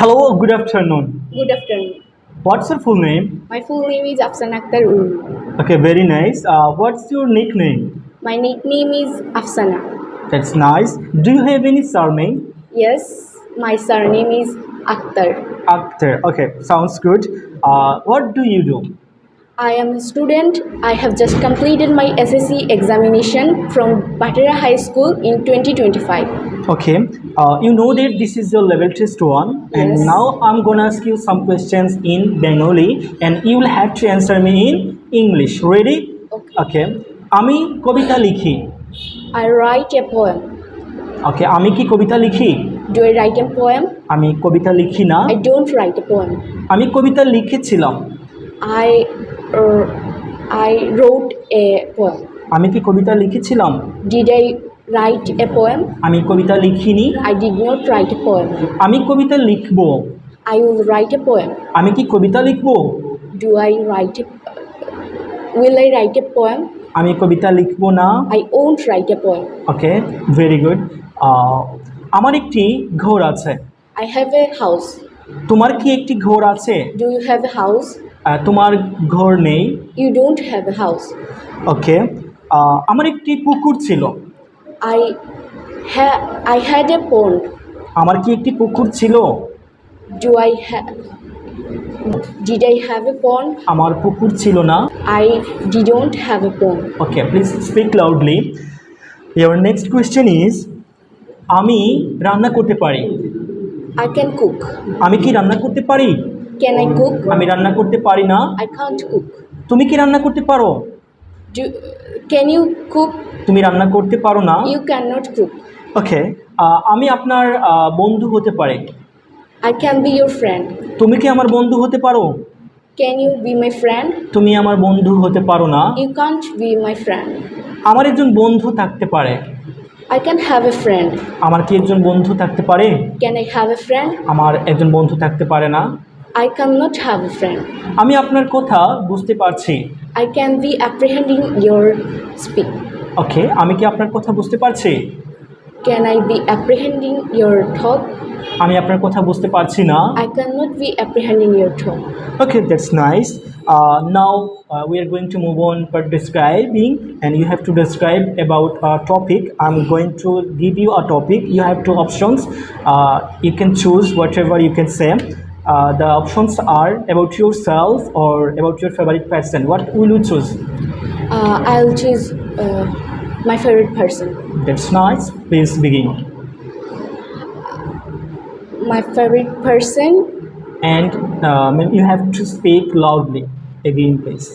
Hello, good afternoon. Good afternoon. What's your full name? My full name is Afsana Akhtar Uru. Okay, very nice. What's your nickname? My nickname is Afsana. That's nice. Do you have any surname? Yes, my surname is Akhtar. Akhtar. Okay, sounds good. What do you do? I am a student. I have just completed my SSC examination from Batera High School in 2025. Okay, you know that this is your level test one, and Yes. now I'm gonna ask you some questions in Bengali, and you will have to answer me in English. Ready? Okay. Okay. আমি কবিতা লিখি। I write a poem. Okay, আমি কি কবিতা লিখি? Do I write a poem? আমি কবিতা লিখি না। I don't write a poem. আমি কবিতা লিখেছিলাম। I wrote a poem. আমি কি কবিতা লিখেছিলাম? Did I write a poem? আমি কবিতা লিখিনি। I did not write a poem. আমি কবিতা লিখব। I will write a poem. আমি কি কবিতা লিখব? Will I write a poem? আমি কবিতা লিখব না। I won't write a poem. Okay, very good. আমার একটি ঘর আছে। I have a house. তোমার কি একটি ঘর আছে? Do you have a house? তোমার ঘর নেই। You don't have a house. ওকে, আমার একটি পুকুর ছিল। I had a pond. আমার কি একটি পুকুর ছিল? Did I have a pond? আমার পুকুর ছিল না। I didn't have a pond. Okay, please speak loudly. Your next question is, আমি রান্না করতে পারি। I can cook. আমি কি রান্না করতে পারি? Can I cook? আমি রান্না করতে পারি না। I can't cook. তুমি কি রান্না করতে পারো? Can you cook? তুমি রান্না করতে পারো না। You cannot cook. ওকে, আমি আপনার বন্ধু হতে পারি। I can be your friend. তুমি কি আমার বন্ধু হতে পারো? Can you be my friend? তুমি আমার বন্ধু হতে পারো না। You can't be my friend. আমার একজন বন্ধু থাকতে পারে। I can have a friend. আমার কি একজন বন্ধু থাকতে পারে? Can I have a friend? আমার একজন বন্ধু থাকতে পারে না। I cannot have a friend. আমি আপনার কথা বুঝতে পারছি। I can be apprehending your speech. ওকে, আমি কি আপনার কথা বুঝতে পারছি? Can I be apprehending your thought? আমি আপনার কথা বুঝতে পারছি না। I cannot be apprehending your thought. Okay, that's nice. Now we are going to move on for describing, and you have to describe about a topic. I'm going to give you a topic. You have two options. You can choose whatever you can say. The options are about yourself or about your favorite person. What will you choose? I'll choose my favorite person. That's nice. Please begin. My favorite person. And you have to speak loudly. Again, please.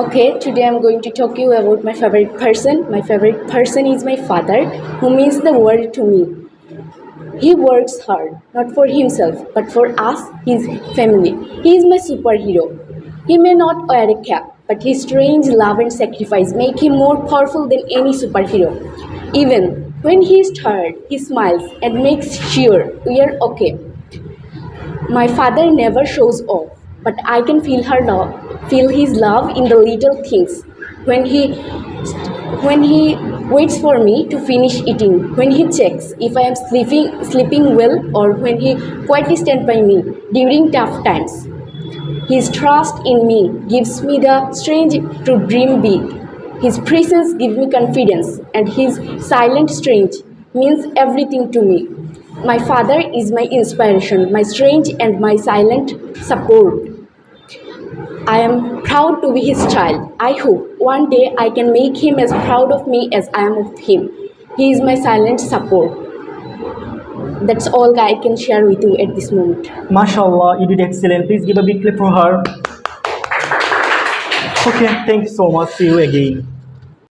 Okay, today I'm going to talk you about my favorite person. My favorite person is my father, who means the world to me. He works hard, not for himself, but for us, his family. He is my superhero. He may not wear a cap, but his strange love and sacrifice make him more powerful than any superhero. Even when he is tired, he smiles and makes sure we are okay. My father never shows off, but I can feel his love in the little things. When he waits for me to finish eating, when he checks if I am sleeping well, or when he quietly stands by me during tough times. His trust in me gives me the strength to dream big. His presence gives me confidence, and his silent strength means everything to me. My father is my inspiration, my strength, and my silent support. I am proud to be his child. I hope one day I can make him as proud of me as I am of him. He is my silent support. That's all I can share with you at this moment. MashaAllah, you did excellent. Please give a big clap for her. Okay, thank you so much. See you again.